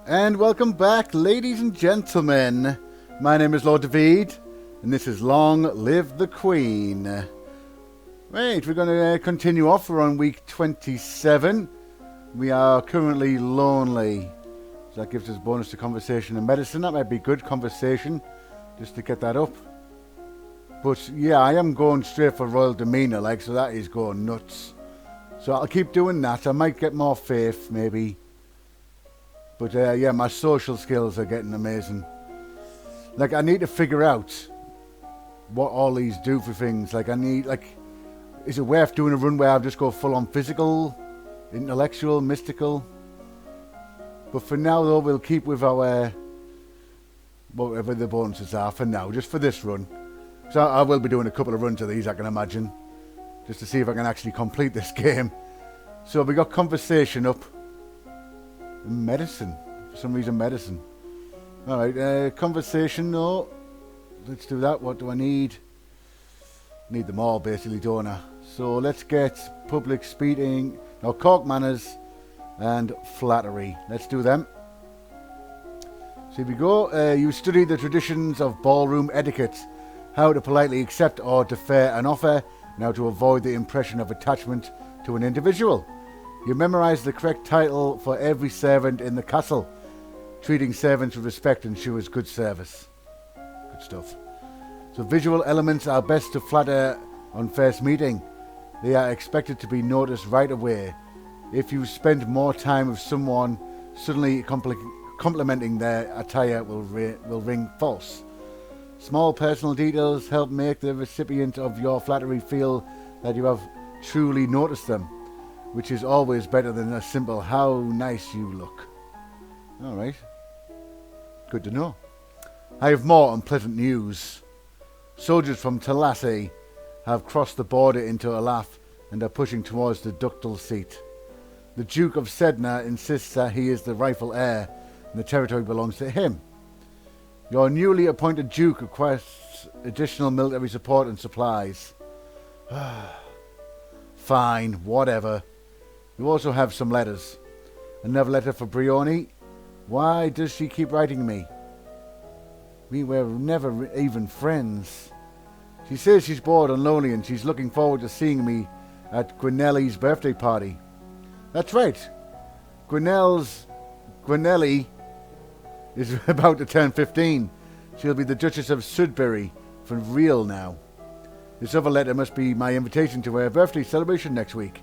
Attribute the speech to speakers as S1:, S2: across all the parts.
S1: And welcome back, ladies and gentlemen. My name is Lord David, and this is Long Live the Queen. Right, we're going to continue off. We're on week 27. We are currently lonely. So that gives us bonus to conversation and medicine. That might be good conversation, just to get that up. But yeah, I am going straight for royal demeanor, so that is going nuts. So I'll keep doing that. I might get more faith, maybe. But yeah, my social skills are getting amazing. I need to figure out what all these do for things. Is it worth doing a run where I just go full on physical, intellectual, mystical? But for now, though, we'll keep with our whatever the bonuses are for now, just for this run. So I will be doing a couple of runs of these, I can imagine, just to see if I can actually complete this game. So we got conversation up. Medicine. For some reason, medicine. Alright, conversation, no. Let's do that. What do I need? Need them all, basically, don't I? So let's get public speaking, court manners, and flattery. Let's do them. So here we go. You study the traditions of ballroom etiquette, how to politely accept or defer an offer, and how to avoid the impression of attachment to an individual. You memorize the correct title for every servant in the castle. Treating servants with respect ensures good service. Good stuff. So visual elements are best to flatter on first meeting. They are expected to be noticed right away. If you spend more time with someone, suddenly complimenting their attire will ring false. Small personal details help make the recipient of your flattery feel that you have truly noticed them, which is always better than a simple "how nice you look." Alright. Good to know. I have more unpleasant news. Soldiers from Talassi have crossed the border into Alaf and are pushing towards the ducal seat. The Duke of Sedna insists that he is the rightful heir and the territory belongs to him. Your newly appointed Duke requests additional military support and supplies. Fine, whatever. You also have some letters. Another letter for Brioni. Why does she keep writing me? We were never even friends. She says she's bored and lonely and she's looking forward to seeing me at Gwynelli's birthday party. That's right. Gwynelli is about to turn 15. She'll be the Duchess of Sudbury for real now. This other letter must be my invitation to her birthday celebration next week.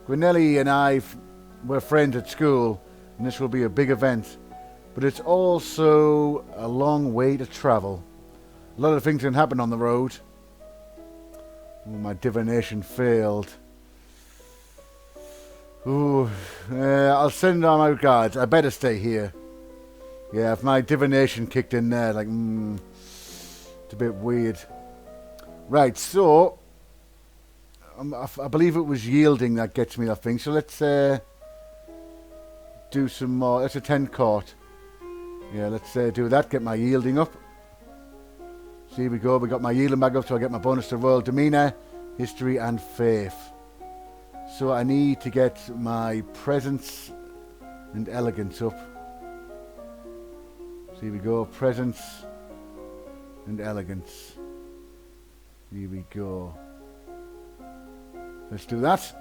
S1: Gwynelli and I were friends at school, and this will be a big event. But it's also a long way to travel. A lot of things can happen on the road. Oh, my divination failed. Ooh, I'll send on my regards. I better stay here. Yeah, if my divination kicked in there, it's a bit weird. Right, so I believe it was yielding that gets me that thing. So let's do some more. Let's attend court. Yeah, let's do that. Get my yielding up. So here we go. We got my yielding back up, so I get my bonus to royal demeanor, history, and faith. So I need to get my presence and elegance up. So here we go. Presence and elegance. Here we go. Let's do that.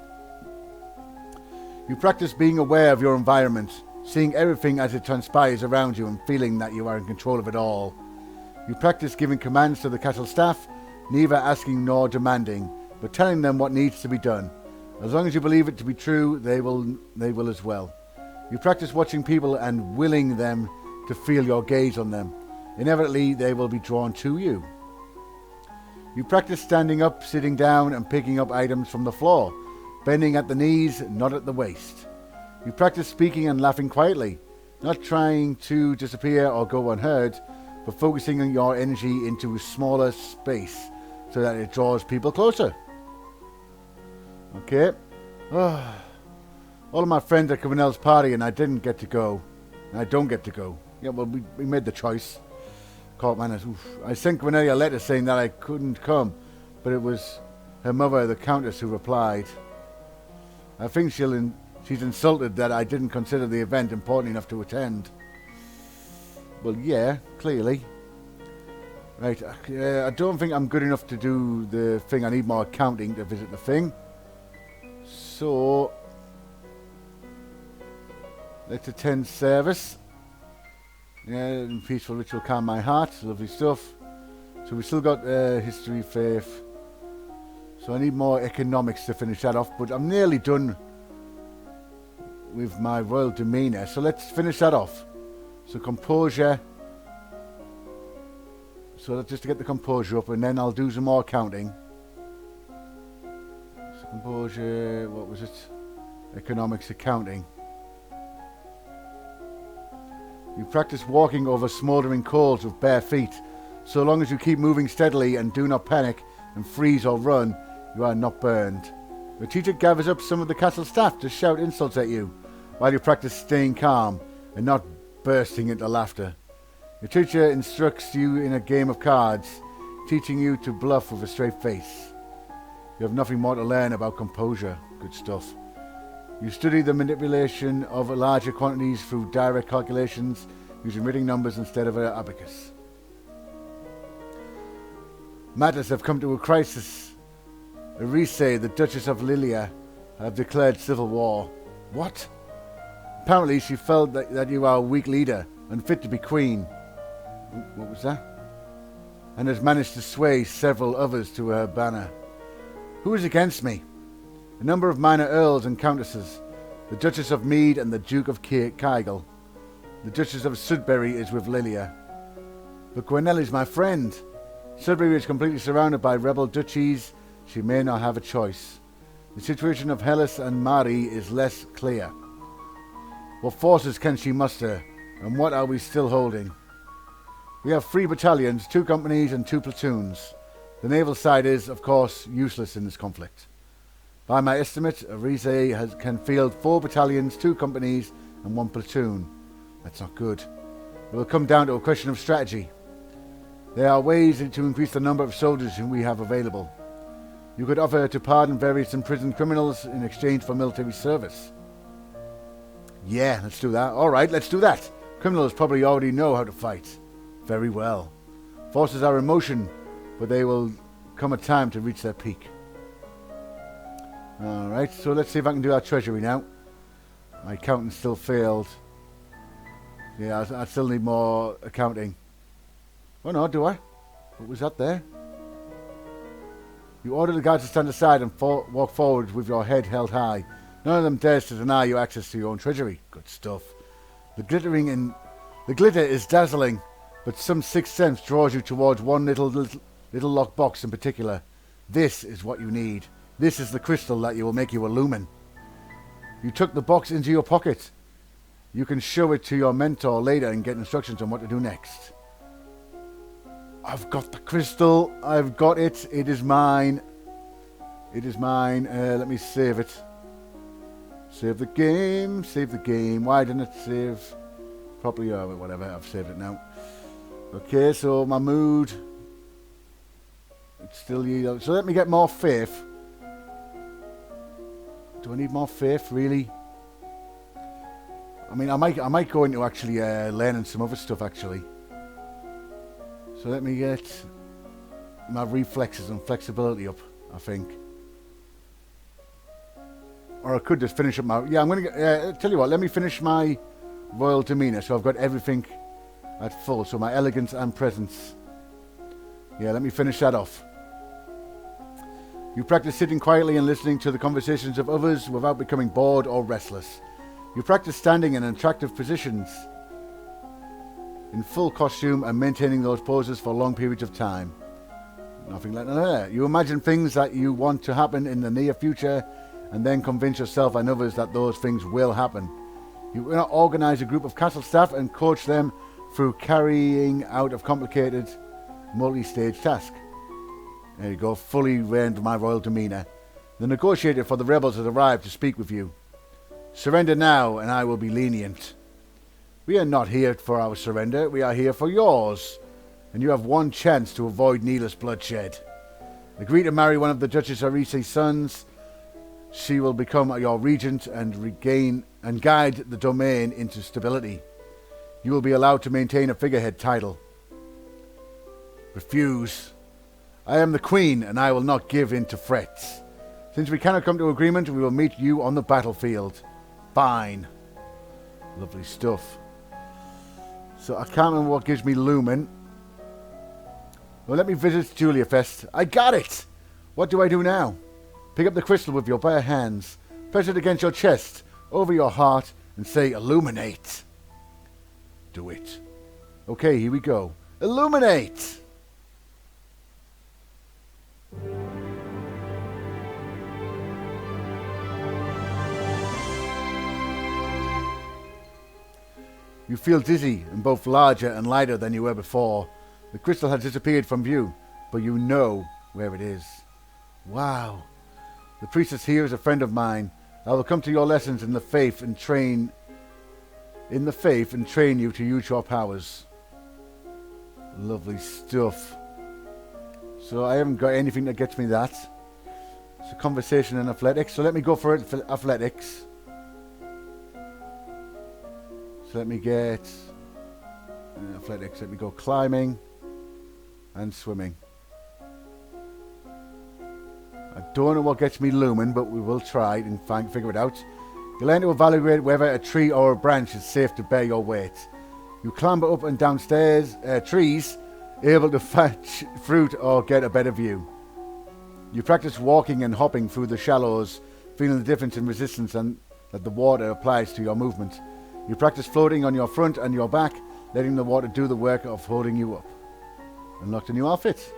S1: You practice being aware of your environment, seeing everything as it transpires around you and feeling that you are in control of it all. You practice giving commands to the castle staff, neither asking nor demanding, but telling them what needs to be done. As long as you believe it to be true, they will as well. You practice watching people and willing them to feel your gaze on them. Inevitably, they will be drawn to you. You practice standing up, sitting down, and picking up items from the floor, bending at the knees, not at the waist. You practice speaking and laughing quietly, not trying to disappear or go unheard, but focusing on your energy into a smaller space so that it draws people closer. Okay. All of my friends at Gwynelle's party and I didn't get to go. And I don't get to go. Yeah, well, we made the choice. Court manners. I sent Gwynelle a letter saying that I couldn't come, but it was her mother, the Countess, who replied. I think she'll She's insulted that I didn't consider the event important enough to attend. Well, yeah, clearly. Right, I don't think I'm good enough to do the thing. I need more accounting to visit the thing. So, let's attend service. Yeah, peaceful ritual calm my heart. Lovely stuff. So we still got history, faith. So I need more economics to finish that off. But I'm nearly done with my royal demeanor. So let's finish that off. So composure. So that's just to get the composure up, and then I'll do some more counting. So composure, what was it? Economics, accounting. You practice walking over smouldering coals with bare feet. So long as you keep moving steadily and do not panic and freeze or run, you are not burned. The teacher gathers up some of the castle staff to shout insults at you, while you practice staying calm and not bursting into laughter. Your teacher instructs you in a game of cards, teaching you to bluff with a straight face. You have nothing more to learn about composure. Good stuff. You study the manipulation of larger quantities through direct calculations, using written numbers instead of an abacus. Matters have come to a crisis. Arise, the Duchess of Lilia, have declared civil war. What? Apparently she felt that you are a weak leader, unfit to be queen. What was that? And has managed to sway several others to her banner. Who is against me? A number of minor earls and countesses, the Duchess of Mead and the Duke of Kygel. The Duchess of Sudbury is with Lilia. But Gwenelle is my friend. Sudbury is completely surrounded by rebel duchies. She may not have a choice. The situation of Hellas and Mari is less clear. What forces can she muster, and what are we still holding? We have 3 battalions, 2 companies and 2 platoons. The naval side is, of course, useless in this conflict. By my estimate, Arise can field 4 battalions, 2 companies and 1 platoon. That's not good. It will come down to a question of strategy. There are ways to increase the number of soldiers whom we have available. You could offer to pardon various imprisoned criminals in exchange for military service. Yeah, let's do that. Alright, let's do that. Criminals probably already know how to fight. Very well. Forces are in motion, but they will come a time to reach their peak. Alright, so let's see if I can do our treasury now. My accounting still failed. Yeah, I still need more accounting. Oh no, do I? What was that there? You order the guards to stand aside and walk forward with your head held high. None of them dares to deny you access to your own treasury. Good stuff. The glitter is dazzling, but some sixth sense draws you towards one little locked box in particular. This is what you need. This is the crystal that will make you a lumen. You took the box into your pocket. You can show it to your mentor later and get instructions on what to do next. I've got the crystal. I've got it. It is mine. It is mine. Let me save it. Save the game. Save the game. Why didn't it save properly? Oh, whatever. I've saved it now. Okay, so my mood. It's still yellow. So let me get more faith. Do I need more faith, really? I mean, I might go into actually learning some other stuff, actually. So let me get my reflexes and flexibility up, I think. Or I could just finish up my... Yeah, I'm going to... tell you what, let me finish my royal demeanor. So I've got everything at full. So my elegance and presence. Yeah, let me finish that off. You practice sitting quietly and listening to the conversations of others without becoming bored or restless. You practice standing in attractive positions in full costume and maintaining those poses for long periods of time. Nothing like that. You imagine things that you want to happen in the near future and then convince yourself and others that those things will happen. You organize a group of castle staff and coach them through carrying out of complicated multi-stage tasks. There you go, fully learned my royal demeanor. The negotiator for the rebels has arrived to speak with you. Surrender now and I will be lenient. We are not here for our surrender, we are here for yours. And you have one chance to avoid needless bloodshed. Agree to marry one of the Duchess Arise's sons She will become your regent and guide the domain into stability. You will be allowed to maintain a figurehead title. Refuse. I am the queen, and I will not give in to threats. Since we cannot come to agreement, we will meet you on the battlefield. Fine. Lovely stuff. So I can't remember what gives me lumen. Well, let me visit Julia Fest. I got it! What do I do now? Pick up the crystal with your bare hands. Press it against your chest, over your heart, and say, illuminate. Do it. Okay, here we go. Illuminate! You feel dizzy and both larger and lighter than you were before. The crystal has disappeared from view, but you know where it is. Wow. The priestess here is a friend of mine. I will come to your lessons in the faith and train you to use your powers. Lovely stuff. So I haven't got anything that gets me that. It's a conversation in athletics. So let me go for it for athletics. So let me get athletics. Let me go climbing and swimming. I don't know what gets me lumen, but we will try and figure it out. You learn to evaluate whether a tree or a branch is safe to bear your weight. You clamber up and down trees, able to fetch fruit or get a better view. You practice walking and hopping through the shallows, feeling the difference in resistance that the water applies to your movement. You practice floating on your front and your back, letting the water do the work of holding you up. Unlocked a new outfit.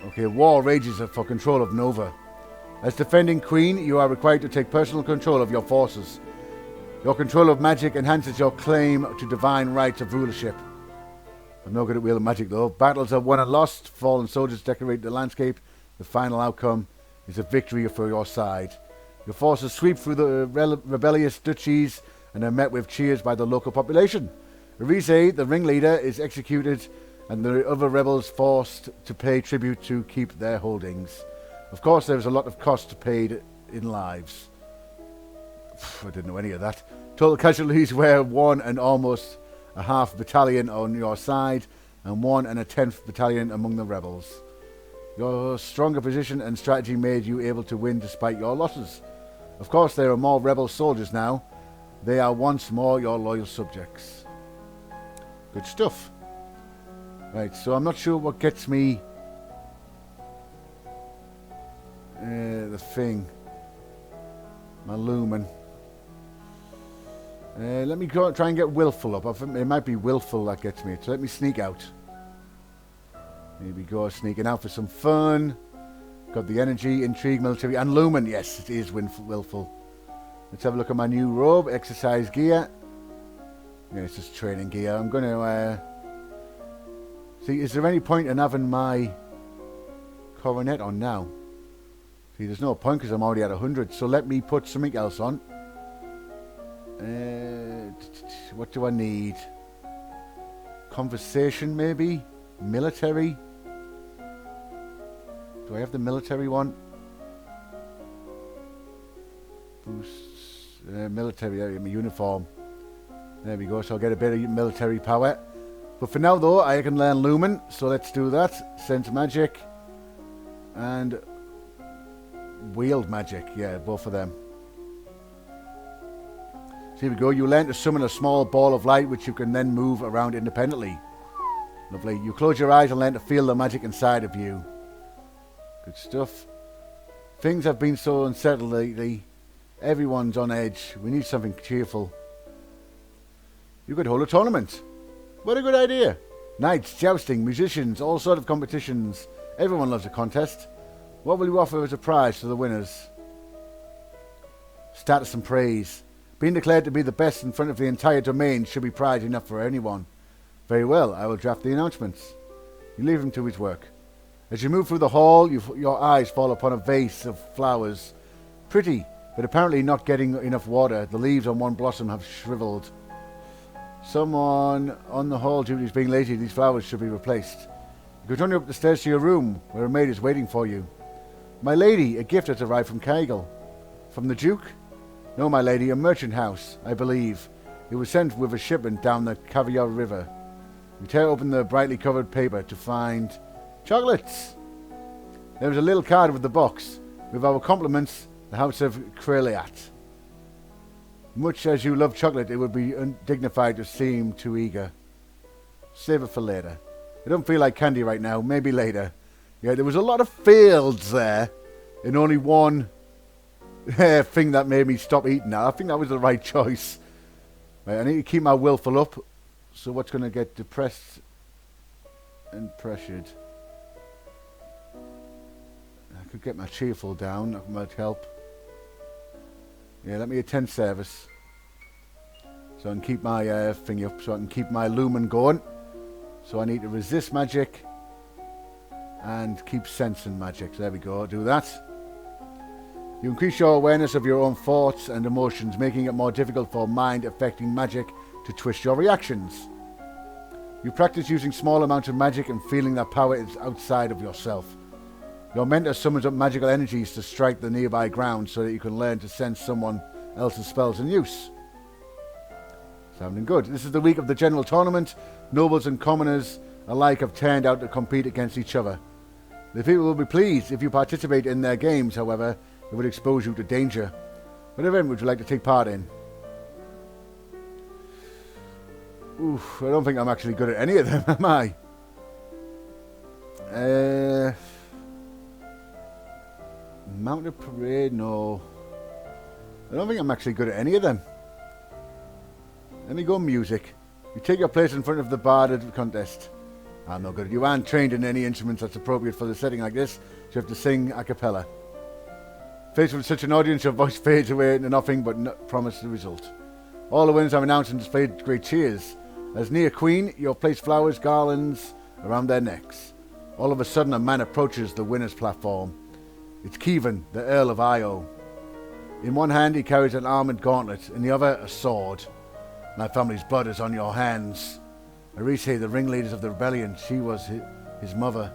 S1: Okay, war rages for control of Nova. As defending queen, you are required to take personal control of your forces. Your control of magic enhances your claim to divine rights of rulership. I'm no good at wheel of magic though. Battles are won and lost. Fallen soldiers decorate the landscape. The final outcome is a victory for your side. Your forces sweep through the rebellious duchies and are met with cheers by the local population. Arise, the ringleader, is executed and the other rebels forced to pay tribute to keep their holdings. Of course, there is a lot of cost paid in lives. I didn't know any of that. Total casualties were 1 and almost a half battalion on your side and 1 and a 10th battalion among the rebels. Your stronger position and strategy made you able to win despite your losses. Of course, there are more rebel soldiers now. They are once more your loyal subjects. Good stuff. Right, so I'm not sure what gets me the thing. My lumen. Let me go try and get willful up. I think it might be willful that gets me. So let me sneak out. Here we go, sneaking out for some fun. Got the energy, intrigue, military, and lumen. Yes, it is willful. Let's have a look at my new robe. Exercise gear. Yeah, it's just training gear. I'm going to... see, is there any point in having my coronet on now? See, there's no point because I'm already at 100. So let me put something else on. What do I need? Conversation, maybe? Military? Do I have the military one? Boosts. Military, my uniform. There we go, so I'll get a bit of military power. But for now, though, I can learn lumen. So let's do that. Sense magic. And wield magic. Yeah, both of them. So here we go. You learn to summon a small ball of light which you can then move around independently. Lovely. You close your eyes and learn to feel the magic inside of you. Good stuff. Things have been so unsettled lately. Everyone's on edge. We need something cheerful. You could hold a tournament. What a good idea. Knights, jousting, musicians, all sorts of competitions. Everyone loves a contest. What will you offer as a prize to the winners? Status and praise. Being declared to be the best in front of the entire domain should be prize enough for anyone. Very well, I will draft the announcements. You leave him to his work. As you move through the hall, your eyes fall upon a vase of flowers. Pretty, but apparently not getting enough water. The leaves on one blossom have shriveled. Someone on the hall duty is being lazy. These flowers should be replaced. You could run up the stairs to your room, where a maid is waiting for you. My lady, a gift has arrived from Kegel. From the Duke? No, my lady, a merchant house, I believe. It was sent with a shipment down the Caviar River. We tear open the brightly covered paper to find chocolates. There was a little card with the box. With our compliments, the House of Kreliat. Much as you love chocolate, it would be undignified to seem too eager. Save it for later. I don't feel like candy right now. Maybe later. Yeah, there was a lot of fields there. And only one thing that made me stop eating that. I think that was the right choice. Right, I need to keep my willful up. So what's going to get depressed and pressured? I could get my cheerful down. That might help. Yeah, let me attend service. So I can keep my thingy up. So I can keep my lumen going. So I need to resist magic. And keep sensing magic. So there we go. Do that. You increase your awareness of your own thoughts and emotions, making it more difficult for mind-affecting magic to twist your reactions. You practice using small amounts of magic and feeling that power is outside of yourself. Your mentor summons up magical energies to strike the nearby ground so that you can learn to sense someone else's spells in use. Sounding good. This is the week of the general tournament. Nobles and commoners alike have turned out to compete against each other. The people will be pleased if you participate in their games, however, it would expose you to danger. What event would you like to take part in? Oof, I don't think I'm actually good at any of them, am I? Mounted Parade, no. I don't think I'm actually good at any of them. Let me go music. You take your place in front of the bard at the contest. I'm no good. You aren't trained in any instruments that's appropriate for the setting like this, so you have to sing a cappella. Faced with such an audience, your voice fades away into nothing but promise the result. All the winners are announced and displayed great cheers. As near Queen, you have placed flowers, garlands around their necks. All of a sudden, a man approaches the winner's platform. It's Kevin, the Earl of Io. In one hand, he carries an armoured gauntlet, in the other, a sword. My family's blood is on your hands. Arise, the ringleaders of the rebellion, she was his mother.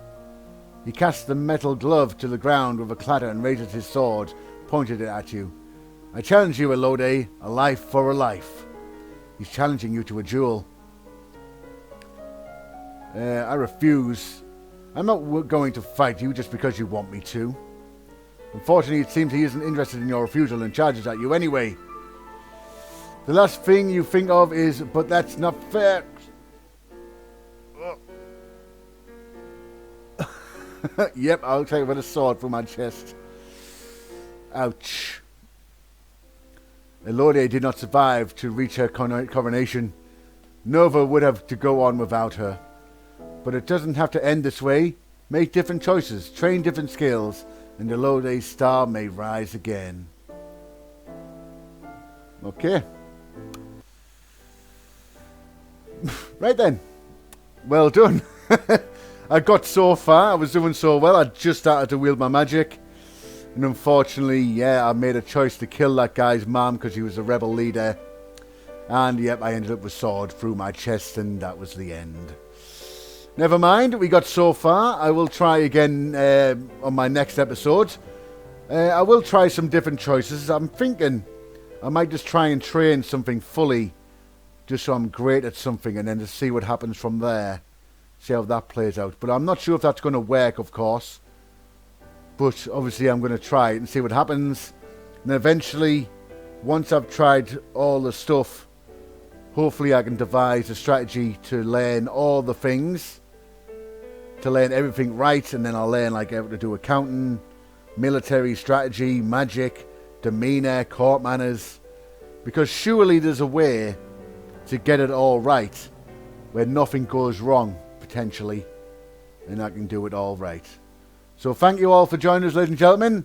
S1: He casts the metal glove to the ground with a clatter and raises his sword, pointed it at you. I challenge you, Elodie, a life for a life. He's challenging you to a duel. I refuse. I'm not going to fight you just because you want me to. Unfortunately, it seems he isn't interested in your refusal and charges at you anyway. The last thing you think of is, but that's not fair. Yep, I'll take it with a sword through my chest. Ouch. Elodie did not survive to reach her coronation. Nova would have to go on without her. But it doesn't have to end this way. Make different choices, train different skills, and Elodie's star may rise again. Okay. Right then. Well done. I got so far. I was doing so well. I just started to wield my magic. And unfortunately, yeah, I made a choice to kill that guy's mom because he was a rebel leader. And yep, I ended up with sword through my chest and that was the end. Never mind, we got so far. I will try again on my next episode. I will try some different choices. I'm thinking I might just try and train something fully. Just so I'm great at something and then to see what happens from there. See how that plays out. But I'm not sure if that's going to work, of course. But obviously I'm going to try it and see what happens. And eventually, once I've tried all the stuff, hopefully I can devise a strategy to learn all the things. To learn everything right. And then I'll learn like how to do accounting, military strategy, magic, demeanor, court manners. Because surely there's a way to get it all right. Where nothing goes wrong, potentially. And I can do it all right. So thank you all for joining us, ladies and gentlemen.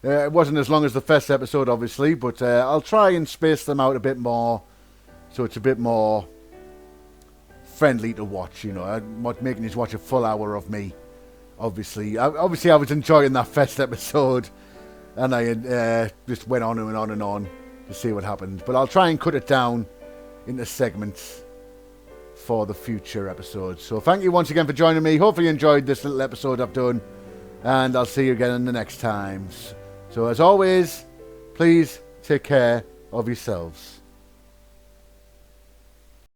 S1: It wasn't as long as the first episode, obviously. But I'll try and space them out a bit more. So it's a bit more friendly to watch, you know. I'm not making you watch a full hour of me. Obviously I was enjoying that first episode. And I just went on and on and on to see what happened. But I'll try and cut it down into segments for the future episodes. So thank you once again for joining me. Hopefully you enjoyed this little episode I've done. and I'll see you again in the next times. So as always, please take care of yourselves.